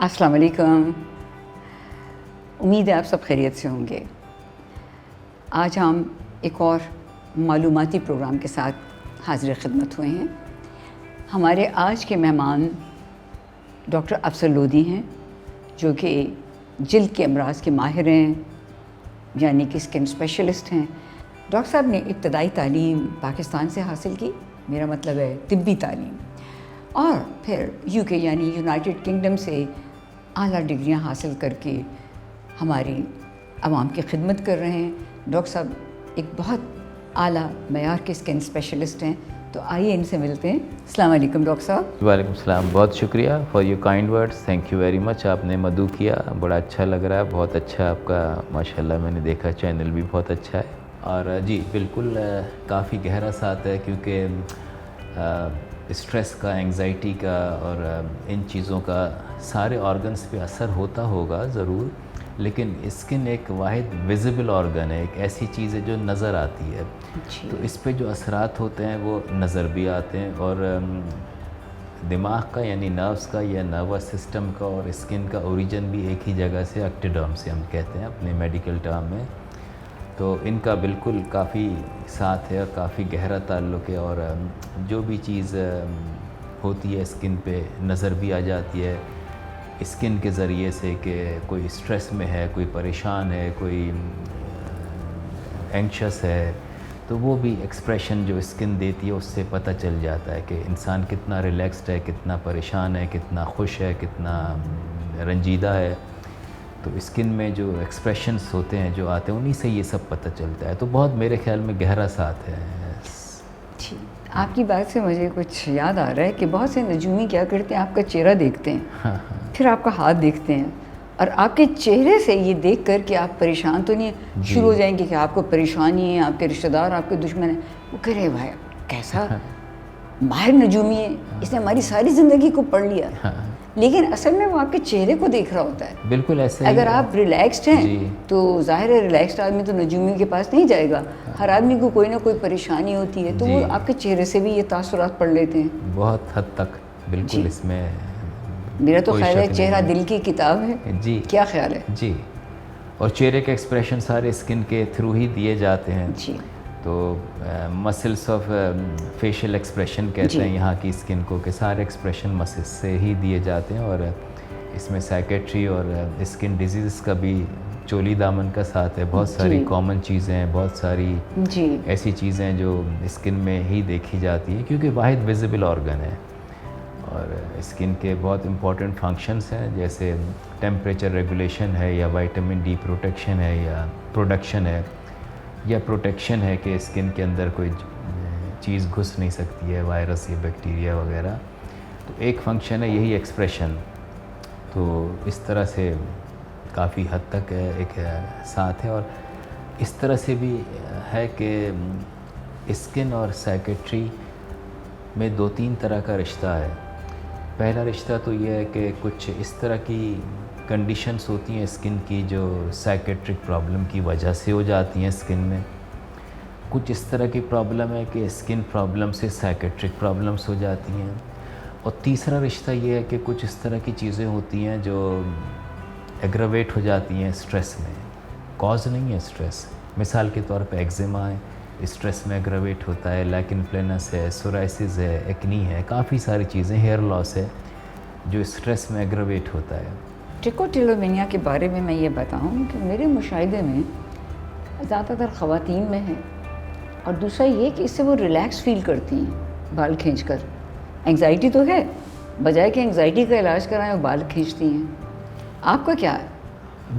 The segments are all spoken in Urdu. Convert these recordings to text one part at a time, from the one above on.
السلام علیکم. امید ہے آپ سب خیریت سے ہوں گے. آج ہم ایک اور معلوماتی پروگرام کے ساتھ حاضر خدمت ہوئے ہیں. ہمارے آج کے مہمان ڈاکٹر افضل لودھی ہیں، جو کہ جلد کے امراض کے ماہر ہیں، یعنی کہ اسکن اسپیشلسٹ ہیں. ڈاکٹر صاحب نے ابتدائی تعلیم پاکستان سے حاصل کی، میرا مطلب ہے طبی تعلیم، اور پھر یو کے یعنی یونائٹڈ کنگڈم سے اعلیٰ ڈگریاں حاصل کر کے ہماری عوام کی خدمت کر رہے ہیں. ڈاکٹر صاحب ایک بہت اعلیٰ معیار کے اسکن اسپیشلسٹ ہیں، تو آئیے ان سے ملتے ہیں. السلام علیکم ڈاکٹر صاحب. وعلیکم السلام. بہت شکریہ for your kind words. Thank you very much. آپ نے مدعو کیا، بڑا اچھا لگ رہا ہے. بہت اچھا آپ کا ماشاءاللہ میں نے دیکھا، چینل بھی بہت اچھا ہے. اور جی بالکل کافی گہرا ساتھ ہے، کیونکہ اسٹریس کا، انگزائٹی کا اور ان چیزوں کا سارے آرگنس پہ اثر ہوتا ہوگا ضرور، لیکن اسکن ایک واحد ویزیبل آرگن ہے، ایک ایسی چیز ہے جو نظر آتی ہے. تو اس پہ جو اثرات ہوتے ہیں وہ نظر بھی آتے ہیں، اور دماغ کا یعنی نروس کا یا نروس سسٹم کا اور اسکن کا اوریجن بھی ایک ہی جگہ سے، ایکٹیڈرم سے ہم کہتے ہیں اپنے میڈیکل ٹرم میں. تو ان کا بالکل کافی ساتھ ہے اور کافی گہرا تعلق ہے، اور جو بھی چیز ہوتی ہے اسکن پہ نظر بھی آ جاتی ہے اسکن کے ذریعے سے، کہ کوئی اسٹریس میں ہے، کوئی پریشان ہے، کوئی اینکشس ہے، تو وہ بھی ایکسپریشن جو اسکن دیتی ہے اس سے پتہ چل جاتا ہے کہ انسان کتنا ریلیکسڈ ہے، کتنا پریشان ہے، کتنا خوش ہے، کتنا رنجیدہ ہے. تو اسکن میں جو ایکسپریشنز ہوتے ہیں جو آتے ہیں انہی سے یہ سب پتہ چلتا ہے. تو بہت میرے خیال میں گہرا ساتھ ہے. جی، آپ کی بات سے مجھے کچھ یاد آ رہا ہے کہ بہت سے نجومی کیا کرتے ہیں، آپ کا چہرہ دیکھتے ہیں، پھر آپ کا ہاتھ دیکھتے ہیں، اور آپ کے چہرے سے یہ دیکھ کر کہ آپ پریشان تو نہیں ہیں، شروع ہو جائیں گے کہ آپ کو پریشانی ہے، آپ کے رشتہ دار آپ کے دشمن ہیں. وہ کہہ رہے بھائی کیسا ماہر نجومی ہے، اس نے ہماری ساری زندگی کو پڑھ لیا. لیکن اصل میں وہ آپ کے چہرے کو دیکھ رہا ہوتا ہے. بالکل ایسے اگر آپ ریلیکسڈ ہیں تو ظاہر ہے ریلیکسڈ آدمی تو نجومی کے پاس نہیں جائے گا. ہر آدمی کو کوئی نہ کوئی پریشانی ہوتی ہے، تو وہ آپ کے چہرے سے بھی یہ تاثرات پڑھ لیتے ہیں بہت حد تک. بالکل اس میں میرا تو خیال ہے چہرہ دل کی کتاب ہے. جی کیا خیال ہے؟ جی، اور چہرے کے ایکسپریشن سارے اسکن کے تھرو ہی دیے جاتے ہیں. جی، تو مسلس آف فیشل ایکسپریشن کہتے ہیں یہاں کی اسکن کو، کہ سارے ایکسپریشن مسلس سے ہی دیے جاتے ہیں. اور اس میں سائیکیٹری اور اسکن ڈیزیز کا بھی چولی دامن کا ساتھ ہے. بہت ساری کامن چیزیں ہیں، بہت ساری ایسی چیزیں جو اسکن میں ہی دیکھی جاتی ہیں، کیونکہ واحد ویزیبل آرگن ہے. اور اسکن کے بہت امپورٹنٹ فنکشنز ہیں، جیسے ٹیمپریچر ریگولیشن ہے، یا وائٹامن ڈی پروٹیکشن ہے، یا پروڈکشن ہے، یا پروٹیکشن ہے کہ اسکن کے اندر کوئی چیز گھس نہیں سکتی ہے، وائرس یا بیکٹیریا وغیرہ. تو ایک فنکشن ہے یہی ایکسپریشن. تو اس طرح سے کافی حد تک ایک ساتھ ہے. اور اس طرح سے بھی ہے کہ اسکن اور سائیکیٹری میں 2-3 طرح کا رشتہ ہے. پہلا رشتہ تو یہ ہے کہ کچھ اس طرح کی کنڈیشنز ہوتی ہیں اسکن کی جو سائیکیٹرک پرابلم کی وجہ سے ہو جاتی ہیں اسکن میں. کچھ اس طرح کی پرابلم ہے کہ اسکن پرابلم سے سائیکیٹرک پرابلمز ہو جاتی ہیں. اور تیسرا رشتہ یہ ہے کہ کچھ اس طرح کی چیزیں ہوتی ہیں جو ایگراویٹ ہو جاتی ہیں اسٹریس میں. کاز نہیں ہے اسٹریس. مثال کے طور پہ ایگزیما ہے، اسٹریس میں ایگراویٹ ہوتا ہے. لیکن پلینس ہے، سورائسس ہے، ایکنی ہے، کافی ساری چیزیں، ہیئر لاس ہے جو اسٹریس میں ایگراویٹ ہوتا ہے. ٹریکوٹیلومینیا کے بارے میں یہ بتاؤں کہ میرے مشاہدے میں زیادہ تر خواتین میں ہے، اور دوسرا یہ کہ اس سے وہ ریلیکس فیل کرتی ہیں بال کھینچ کر. انگزائٹی تو ہے، بجائے کہ انگزائٹی کا علاج کرائیں وہ بال کھینچتی ہیں. آپ کا کیا ہے؟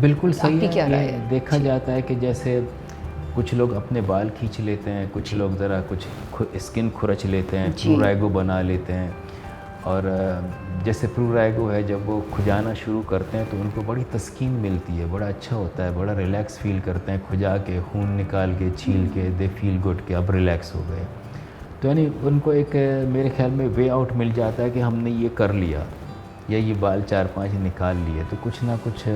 بالکل صحیح کی کیا رائے ہے. ہے؟ دیکھا جاتا ہے کہ جیسے کچھ لوگ اپنے بال کھینچ لیتے ہیں، کچھ لوگ ذرا کچھ اسکن کھرچ لیتے ہیں، پروریگو بنا لیتے ہیں. اور جیسے پروریگو ہے، جب وہ کھجانا شروع کرتے ہیں تو ان کو بڑی تسکین ملتی ہے، بڑا اچھا ہوتا ہے، بڑا ریلیکس فیل کرتے ہیں. کھجا کے، خون نکال کے، چھیل کے، دے فیل گڈ کہ اب ریلیکس ہو گئے. تو یعنی ان کو ایک میرے خیال میں وے آؤٹ مل جاتا ہے کہ ہم نے یہ کر لیا، یا یہ بال 4-5 نکال لیے، تو کچھ نہ کچھ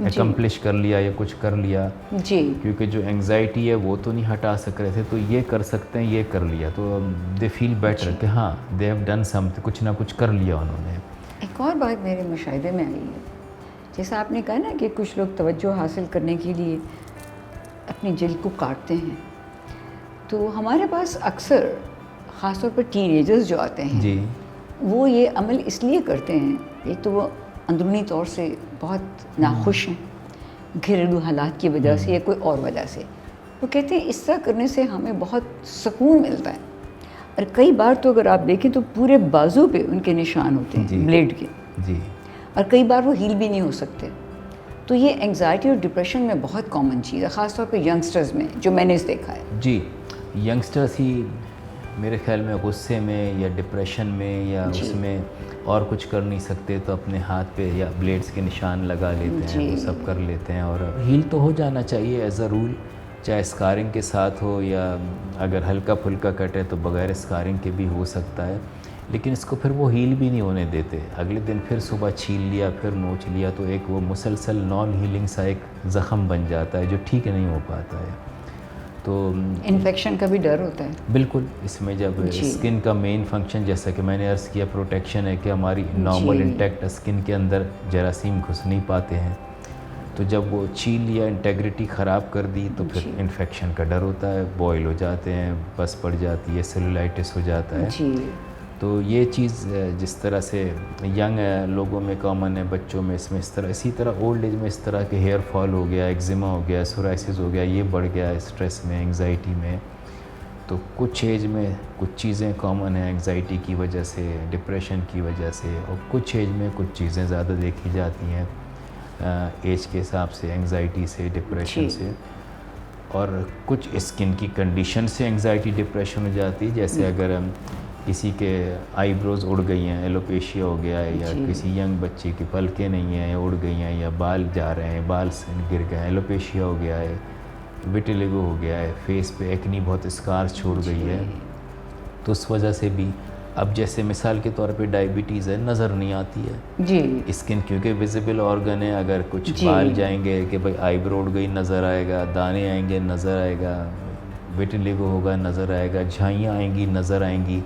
اکمپلش کر لیا یا کچھ کر لیا. کیونکہ جو انگزائٹی ہے وہ تو نہیں ہٹا سک رہے تھے، تو یہ کر سکتے ہیں، یہ کر لیا، تو دے فیل بیٹر کہ ہاں دے ہیو ڈن سمتھنگ، کچھ نہ کچھ کر لیا انہوں نے. ایک اور بات میرے مشاہدے میں آئی ہے، جیسا آپ نے کہا نا کہ کچھ لوگ توجہ حاصل کرنے کے لیے اپنی جلد کو کاٹتے ہیں، تو ہمارے پاس اکثر خاص طور پر ٹین ایجرز جو آتے ہیں جی وہ یہ عمل اس لیے کرتے ہیں، ایک تو وہ اندرونی طور سے بہت ناخوش ہیں گھریلو حالات کی وجہ سے یا کوئی اور وجہ سے، وہ کہتے ہیں اس طرح کرنے سے ہمیں بہت سکون ملتا ہے، اور کئی بار تو اگر آپ دیکھیں تو پورے بازو پہ ان کے نشان ہوتے ہیں بلیڈ کے، جی اور کئی بار وہ ہیل بھی نہیں ہو سکتے. تو یہ انگزائٹی اور ڈپریشن میں بہت کامن چیز ہے، خاص طور پہ ینگسٹرز میں جو میں نے دیکھا ہے. جی ینگسٹرس ہی میرے خیال میں غصے میں یا ڈپریشن میں یا اس میں اور کچھ کر نہیں سکتے تو اپنے ہاتھ پہ یا بلیڈز کے نشان لگا لیتے ہیں، وہ سب کر لیتے ہیں. اور ہیل تو ہو جانا چاہیے ایز اے رول، چاہے اسکارنگ کے ساتھ ہو یا اگر ہلکا پھلکا کٹ ہے تو بغیر اسکارنگ کے بھی ہو سکتا ہے، لیکن اس کو پھر وہ ہیل بھی نہیں ہونے دیتے. اگلے دن پھر صبح چھیل لیا، پھر نوچ لیا، تو ایک وہ مسلسل نان ہیلنگ سا ایک زخم بن جاتا ہے جو ٹھیک نہیں ہو پاتا ہے. تو انفیکشن کا بھی ڈر ہوتا ہے. بالکل، اس میں جب اسکن کا مین فنکشن جیسا کہ میں نے عرض کیا پروٹیکشن ہے کہ ہماری نارمل انٹیکٹ اسکن کے اندر جراثیم گھس نہیں پاتے ہیں، تو جب وہ چھیل لیا انٹیگریٹی خراب کر دی تو پھر انفیکشن کا ڈر ہوتا ہے، بوائل ہو جاتے ہیں، بس پڑ جاتی ہے، سیلولائٹس ہو جاتا ہے. تو یہ چیز جس طرح سے ینگ لوگوں میں کامن ہے، بچوں میں اسی طرح اولڈ ایج میں اس طرح کے ہیئر فال ہو گیا، ایگزیما ہو گیا، سورائسس ہو گیا، یہ بڑھ گیا اسٹریس میں، انگزائٹی میں. تو کچھ ایج میں کچھ چیزیں کامن ہیں انگزائٹی کی وجہ سے، ڈپریشن کی وجہ سے، اور کچھ ایج میں کچھ چیزیں زیادہ دیکھی جاتی ہیں ایج کے حساب سے، انگزائٹی سے، ڈپریشن سے. اور کچھ اسکن کی کنڈیشن سے انگزائٹی ڈپریشن ہو جاتی ہے، جیسے اگر کسی کے آئی بروز اڑ گئی ہیں، ایلوپیشیا ہو گیا ہے، یا کسی ینگ بچے کی پلکیں نہیں ہیں یا اڑ گئی ہیں، یا بال جا رہے ہیں، بال سے گر گئے ہیں، ایلوپیشیا ہو گیا ہے، وٹیلیگو ہو گیا ہے، فیس پہ ایکنی بہت اسکار چھوڑ گئی ہے، تو اس وجہ سے بھی. اب جیسے مثال کے طور پہ ڈائبٹیز ہے، نظر نہیں آتی ہے اسکن، کیونکہ ویزیبل آرگن ہے. اگر کچھ بال جائیں گے کہ بھائی آئی برو اڑ گئی نظر آئے گا، دانے آئیں گے نظر آئے گا، وٹیلیگو ہوگا نظر آئے گا، جھائیاں آئیں گی نظر آئیں گی.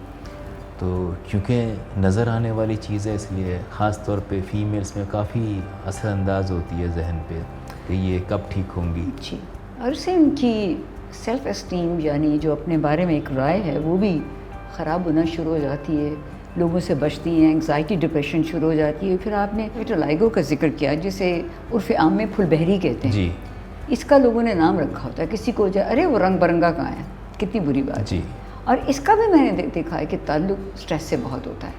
تو کیونکہ نظر آنے والی چیز ہے، اس لیے خاص طور پہ فیمیلز میں کافی اثر انداز ہوتی ہے ذہن پہ کہ یہ کب ٹھیک ہوں گی. اور اس سے ان کی سیلف اسٹیم یعنی جو اپنے بارے میں ایک رائے ہے وہ بھی خراب ہونا شروع ہو جاتی ہے، لوگوں سے بچتی ہیں، انگزائٹی ڈپریشن شروع ہو جاتی ہے. پھر آپ نے ویٹیلیگو کا ذکر کیا جسے عرف عام میں پھول بہری کہتے ہیں. اس کا لوگوں نے نام رکھا ہوتا ہے، کسی کو ارے وہ رنگ برنگا کہاں ہے، کتنی بری بات. اور اس کا بھی میں نے دیکھا ہے کہ تعلق اسٹریس سے بہت ہوتا ہے.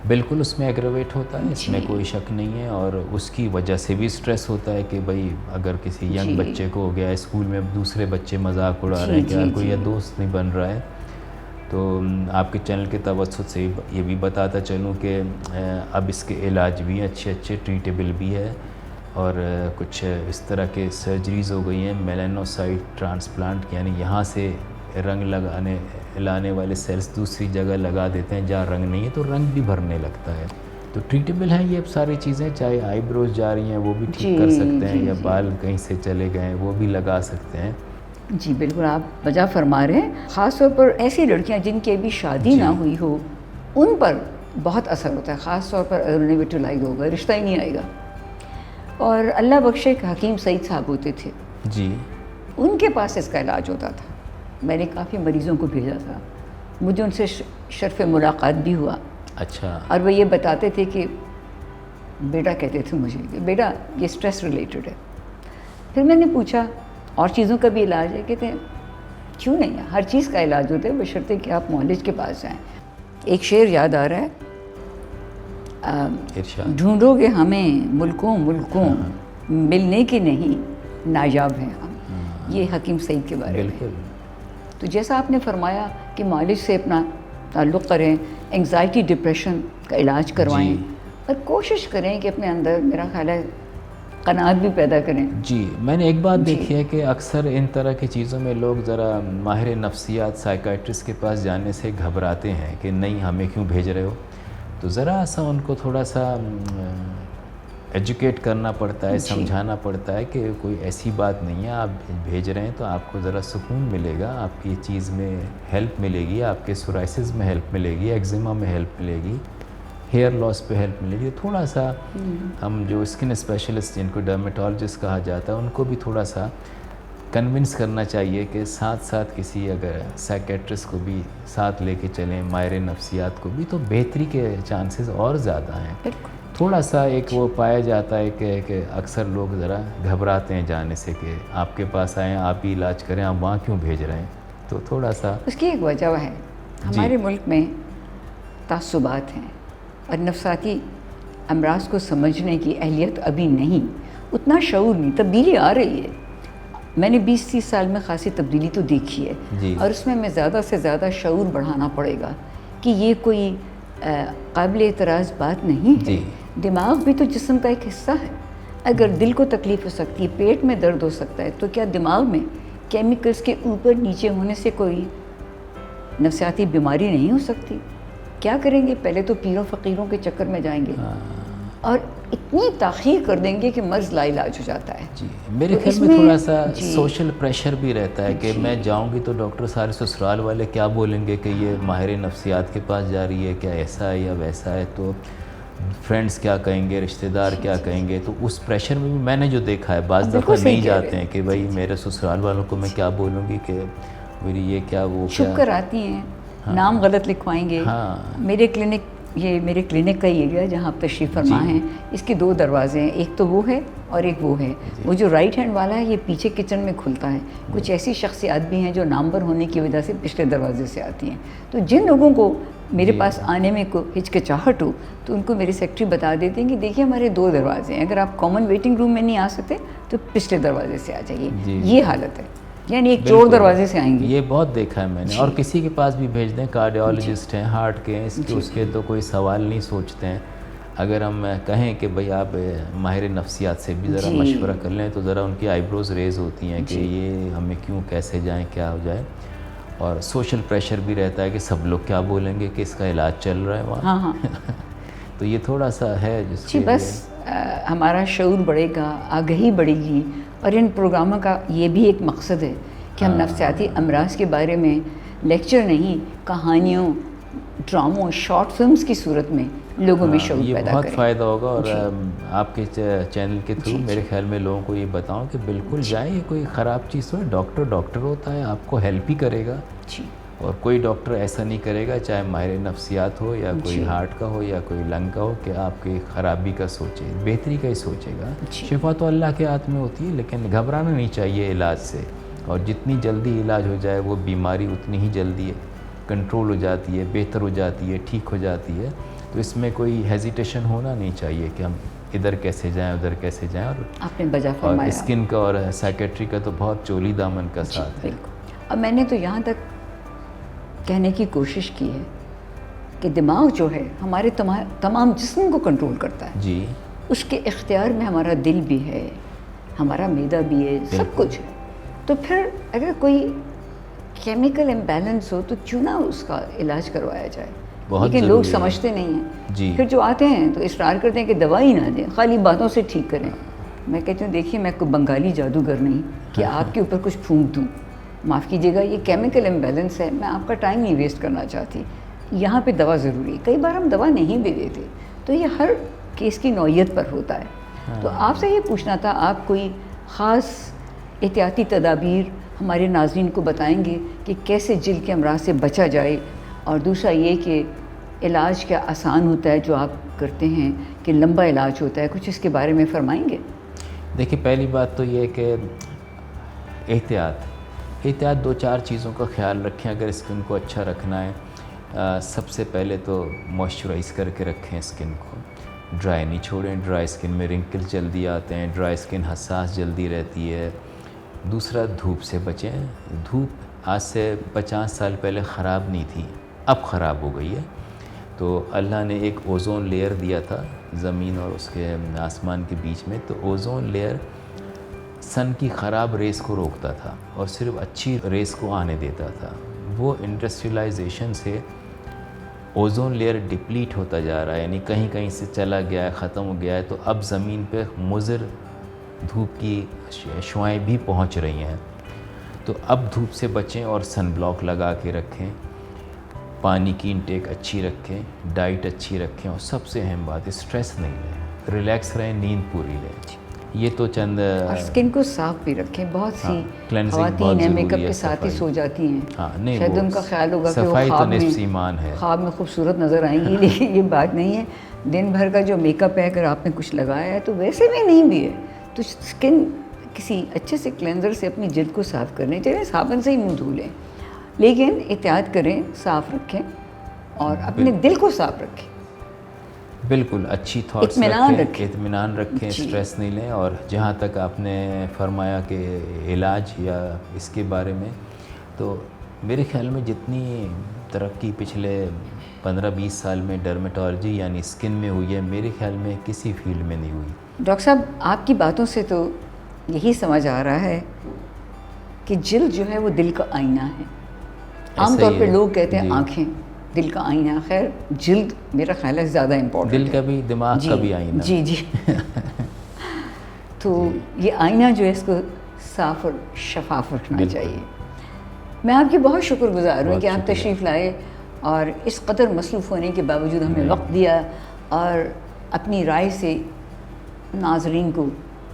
بالکل، اس میں ایگریویٹ ہوتا ہے، اس میں کوئی شک نہیں ہے. اور اس کی وجہ سے بھی اسٹریس ہوتا ہے کہ بھائی اگر کسی ینگ بچے کو ہو گیا، اسکول میں دوسرے بچے مذاق اڑا رہے ہیں کہ کوئی دوست نہیں بن رہا ہے. تو آپ کے چینل کے توسط سے یہ بھی بتاتا چلوں کہ اب اس کے علاج بھی اچھے ٹریٹیبل بھی ہے، اور کچھ اس طرح کے سرجریز ہو گئی ہیں، میلانوسائٹ ٹرانسپلانٹ، یعنی یہاں سے رنگ لانے والے سیلز دوسری جگہ لگا دیتے ہیں جہاں رنگ نہیں ہے، تو رنگ بھی بھرنے لگتا ہے. تو ٹریٹیبل ہیں یہ اب ساری چیزیں، چاہے آئی بروز جا رہی ہیں وہ بھی ٹھیک کر سکتے ہیں، یا بال کہیں سے چلے گئے ہیں وہ بھی لگا سکتے ہیں. جی بالکل، آپ وجہ فرما رہے ہیں. خاص طور پر ایسی لڑکیاں جن کی ابھی شادی نہ ہوئی ہو ان پر بہت اثر ہوتا ہے، خاص طور پر اگر انہیں وٹیلیگو ہوگا، رشتہ ہی نہیں آئے گا. اور اللہ بخشے کہ حکیم سعید صاحب ہوتے تھے، ان کے پاس اس کا علاج ہوتا تھا. میں نے کافی مریضوں کو بھیجا تھا، مجھے ان سے شرف ملاقات بھی ہوا. اور وہ یہ بتاتے تھے کہ بیٹا کہتے تھے مجھے کہ بیٹا یہ اسٹریس ریلیٹڈ ہے. پھر میں نے پوچھا اور چیزوں کا بھی علاج ہے؟ کہتے ہیں کیوں نہیں ہے، ہر چیز کا علاج ہوتا ہے، بشرطے کہ آپ معالج کے پاس جائیں. ایک شعر یاد آ رہا ہے، ڈھونڈو گے ہمیں ملکوں ملنے کے نہیں نایاب ہیں ہم. یہ حکیم سعید کے بارے میں. تو جیسا آپ نے فرمایا کہ معالج سے اپنا تعلق کریں، انگزائٹی ڈپریشن کا علاج کروائیں، اور کوشش کریں کہ اپنے اندر میرا خیال ہے قناعت بھی پیدا کریں. میں نے ایک بات دیکھی ہے کہ اکثر ان طرح کی چیزوں میں لوگ ذرا ماہر نفسیات سائیکائٹرسٹ کے پاس جانے سے گھبراتے ہیں کہ نہیں ہمیں کیوں بھیج رہے ہو. تو ذرا سا ان کو تھوڑا سا ایجوکیٹ کرنا پڑتا ہے، سمجھانا پڑتا ہے کہ کوئی ایسی بات نہیں ہے، آپ بھیج رہے ہیں تو آپ کو ذرا سکون ملے گا، آپ کی چیز میں ہیلپ ملے گی، آپ کے سورائسس میں ہیلپ ملے گی، ایگزیما میں ہیلپ ملے گی. ہیئر لاس پہ ہیلپ ملے گی. تھوڑا سا ہم جو اسکن اسپیشلسٹ جن کو ڈرمیٹالوجسٹ کہا جاتا ہے ان کو بھی تھوڑا سا کنونس کرنا چاہیے کہ ساتھ ساتھ کسی اگر سائیکیٹرسٹ کو بھی ساتھ لے کے چلیں, ماہر نفسیات کو بھی, تو بہتری کے چانسز اور زیادہ ہیں. تھوڑا سا ایک وہ پایا جاتا ہے کہ اکثر لوگ ذرا گھبراتے ہیں جانے سے کہ آپ کے پاس آئیں, آپ ہی علاج کریں, آپ وہاں کیوں بھیج رہے ہیں. تو تھوڑا سا اس کی ایک وجہ ہے ہمارے ملک میں تعصبات ہیں اور نفسیاتی امراض کو سمجھنے کی اہلیت ابھی نہیں, اتنا شعور نہیں. تبدیلی آ رہی ہے, میں نے 20-30 سال میں خاصی تبدیلی تو دیکھی ہے, اور اس میں زیادہ سے زیادہ شعور بڑھانا پڑے گا کہ یہ کوئی قابل اعتراض بات نہیں ہے. دماغ بھی تو جسم کا ایک حصہ ہے. اگر دل کو تکلیف ہو سکتی ہے, پیٹ میں درد ہو سکتا ہے, تو کیا دماغ میں کیمیکلز کے اوپر نیچے ہونے سے کوئی نفسیاتی بیماری نہیں ہو سکتی؟ کیا کریں گے؟ پہلے تو پیروں فقیروں کے چکر میں جائیں گے اور اتنی تاخیر کر دیں گے کہ مرض لا علاج ہو جاتا ہے. جی میرے خیال میں تھوڑا سا سوشل پریشر بھی رہتا ہے کہ میں جاؤں گی تو ڈاکٹر سارے سسرال والے کیا بولیں گے کہ یہ ماہر نفسیات کے پاس جا رہی ہے, کیا ایسا ہے یا ویسا ہے, تو فرینڈس کیا کہیں گے, رشتہ دار کیا کہیں گے. تو اس پریشر میں بھی میں نے جو دیکھا ہے بعض دفعہ نہیں جاتے ہیں کہ بھائی میرے سسرال والوں کو میں کیا بولوں گی کہ میری یہ کیا وہ چھپ کر آتی ہیں, نام غلط لکھوائیں گے. میرے کلینک, یہ میرے کلینک کا ہی ایریا جہاں آپ تشریف فرما ہیں, اس کے 2 دروازے ہیں, ایک تو وہ ہے اور ایک وہ ہے. وہ جو رائٹ ہینڈ والا ہے یہ پیچھے کچن میں کھلتا ہے. کچھ ایسی شخصیات بھی ہیں جو نامور ہونے کی وجہ سے پچھلے دروازے سے آتی ہیں. تو جن لوگوں کو میرے پاس آنے میں کوئی ہچکچاہٹ ہو تو ان کو میری سیکٹری بتا دیتے ہیں کہ دیکھیے ہمارے 2 دروازے ہیں, اگر آپ کامن ویٹنگ روم میں نہیں آ سکتے تو پچھلے دروازے سے آ جائیے. یہ حالت ہے, یعنی ایک چور دروازے سے آئیں گے. یہ بہت دیکھا ہے میں نے. اور کسی کے پاس بھی بھیج دیں, کارڈیالوجسٹ ہیں, ہارٹ کے ہیں, اس کے تو کوئی سوال نہیں سوچتے ہیں. اگر ہم کہیں کہ بھئی آپ ماہر نفسیات سے بھی ذرا مشورہ کر لیں تو ذرا ان کی آئی بروز ریز ہوتی ہیں کہ یہ ہمیں کیوں, کیسے جائیں, کیا ہو جائے. اور سوشل پریشر بھی رہتا ہے کہ سب لوگ کیا بولیں گے کہ اس کا علاج چل رہا ہے وہاں. تو یہ تھوڑا سا ہے جس کے بس ہمارا شعور بڑھے گا, آگہی بڑھے گی. اور ان پروگراموں کا یہ بھی ایک مقصد ہے کہ ہم نفسیاتی امراض کے بارے میں لیکچر نہیں, کہانیوں, ڈراموں, شارٹ فلمز کی صورت میں لوگوں میں شعور پیدا کریں. یہ بہت فائدہ ہوگا. اور آپ کے چینل کے تھرو میرے خیال میں لوگوں کو یہ بتاؤں کہ بالکل جائیں, یہ کوئی خراب چیز تو ہے. ڈاکٹر ہوتا ہے, آپ کو ہیلپ ہی کرے گا. اور کوئی ڈاکٹر ایسا نہیں کرے گا, چاہے ماہر نفسیات ہو یا کوئی ہارٹ کا ہو یا کوئی لنگ کا ہو, کہ آپ کی خرابی کا سوچے, بہتری کا ہی سوچے گا. شفا تو اللہ کے ہاتھ میں ہوتی ہے, لیکن گھبرانا نہیں چاہیے علاج سے. اور جتنی جلدی علاج ہو جائے وہ بیماری اتنی ہی جلدی کنٹرول ہو جاتی ہے, بہتر ہو جاتی ہے, ٹھیک ہو جاتی ہے. تو اس میں کوئی ہیزیٹیشن ہونا نہیں چاہیے کہ ہم ادھر کیسے جائیں, ادھر کیسے جائیں. آپ نے بجا فرمایا. اور اسکن کا اور سائیکیٹری کا تو بہت چولی دامن کا ساتھ ہے. اور میں نے تو یہاں تک کہنے کی کوشش کی ہے کہ دماغ جو ہے ہمارے تمام جسم کو کنٹرول کرتا ہے. اس کے اختیار میں ہمارا دل بھی ہے, ہمارا معدہ بھی ہے, سب کچھ ہے. تو پھر اگر کوئی کیمیکل امبیلنس ہو تو کیوں نہ اس کا علاج کروایا جائے. لیکن لوگ سمجھتے نہیں ہیں. پھر جو آتے ہیں تو اصرار کرتے ہیں کہ دوائی نہ دیں, خالی باتوں سے ٹھیک کریں. میں کہتی ہوں دیکھیے میں کوئی بنگالی جادوگر نہیں کہ آپ کے اوپر کچھ پھونک دوں. معاف کیجیے گا, یہ کیمیکل امبیلنس ہے, میں آپ کا ٹائم نہیں ویسٹ کرنا چاہتی. یہاں پہ دوا ضروری ہے. کئی بار ہم دوا نہیں بھی دیتے, تو یہ ہر کیس کی نوعیت پر ہوتا ہے. تو آپ سے یہ پوچھنا تھا, آپ کوئی خاص احتیاطی تدابیر ہمارے ناظرین کو بتائیں گے کہ کیسے جلد کے امراض سے بچا جائے. اور دوسرا یہ کہ علاج کیا آسان ہوتا ہے جو آپ کرتے ہیں کہ لمبا علاج ہوتا ہے, کچھ اس کے بارے میں فرمائیں گے؟ دیکھیے پہلی بات تو یہ کہ احتیاط 2-4 چیزوں کا خیال رکھیں اگر اسکن کو اچھا رکھنا ہے. سب سے پہلے تو موئسچرائز کر کے رکھیں اسکن کو, ڈرائی نہیں چھوڑیں. ڈرائی اسکن میں رنکلز جلدی آتے ہیں, ڈرائی اسکن حساس جلدی رہتی ہے. دوسرا دھوپ سے بچیں. دھوپ آج سے 50 سال پہلے خراب نہیں تھی, اب خراب ہو گئی ہے. تو اللہ نے ایک اوزون لیئر دیا تھا زمین اور اس کے آسمان کے بیچ میں, تو اوزون لیئر سن کی خراب ریز کو روکتا تھا اور صرف اچھی ریز کو آنے دیتا تھا. وہ انڈسٹریلائزیشن سے اوزون لیئر ڈپلیٹ ہوتا جا رہا ہے, یعنی کہیں کہیں سے چلا گیا ہے, ختم ہو گیا ہے. تو اب زمین پہ مضر دھوپ کی شعاعیں بھی پہنچ رہی ہیں. تو اب دھوپ سے بچیں اور سن بلاک لگا کے رکھیں. پانی کی انٹیک اچھی رکھیں، ڈائٹ اچھی رکھیں، اور سب سے اہم بات اسٹریس نہیں لیں، ریلیکس رہیں، نیند پوری لیں. یہ تو چند اور اسکن کو صاف بھی رکھیں. بہت سی خواتین ہیں میک اپ کے ساتھ ہی سو جاتی ہیں، شاید ان کا خیال ہوگا کہ وہ صفائی تو نصف ایمان ہے. خواب میں خوبصورت نظر آئیں گی، لیکن یہ بات نہیں ہے. دن بھر کا جو میک اپ ہے اگر آپ نے کچھ لگایا ہے تو ویسے بھی نہیں بھی ہے، تو اسکن کسی اچھے سے کلینزر سے اپنی جلد کو صاف کرنے چاہیے، صابن سے ہی منہ دھو لیں، لیکن احتیاط کریں، صاف رکھیں اور اپنے دل کو صاف رکھیں. بالکل اچھی تھاٹس رکھیں، اطمینان رکھیں، اسٹریس نہیں لیں. اور جہاں تک آپ نے فرمایا کہ علاج یا اس کے بارے میں، تو میرے خیال میں جتنی ترقی پچھلے 15-20 سال میں ڈرمیٹالوجی یعنی اسکن میں ہوئی ہے، میرے خیال میں کسی فیلڈ میں نہیں ہوئی. ڈاکٹر صاحب آپ کی باتوں سے تو یہی سمجھ آ رہا ہے کہ جلد جو ہے وہ دل کا آئینہ ہے. عام طور پہ لوگ کہتے ہیں آنکھیں دل کا آئینہ، خیر جلد میرا خیال ہے زیادہ امپورٹنٹ ہے. دل کا بھی، دماغ کا بھی آئینہ. جی جی. تو یہ آئینہ جو ہے اس کو صاف اور شفاف رکھنا چاہیے. میں آپ کی بہت شکر گزار ہوں کہ آپ تشریف لائے اور اس قدر مصروف ہونے کے باوجود ہمیں وقت دیا اور اپنی رائے سے ناظرین کو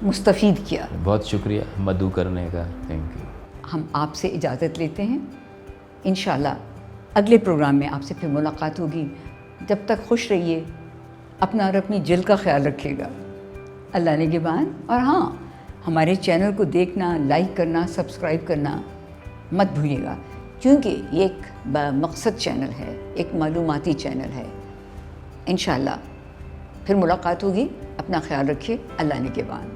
مستفید کیا. بہت شکریہ مدعو کرنے کا. Thank you. ہم آپ سے اجازت لیتے ہیں، انشاءاللہ اگلے پروگرام میں آپ سے پھر ملاقات ہوگی. جب تک خوش رہیے، اپنا اور اپنی جلد کا خیال رکھیے گا. اللہ نگہبان. اور ہاں، ہمارے چینل کو دیکھنا، لائک کرنا، سبسکرائب کرنا مت بھولیے گا، کیونکہ یہ ایک بمقصد چینل ہے، ایک معلوماتی چینل ہے. انشاءاللہ پھر ملاقات ہوگی. اپنا خیال رکھیے. اللہ نگہبان.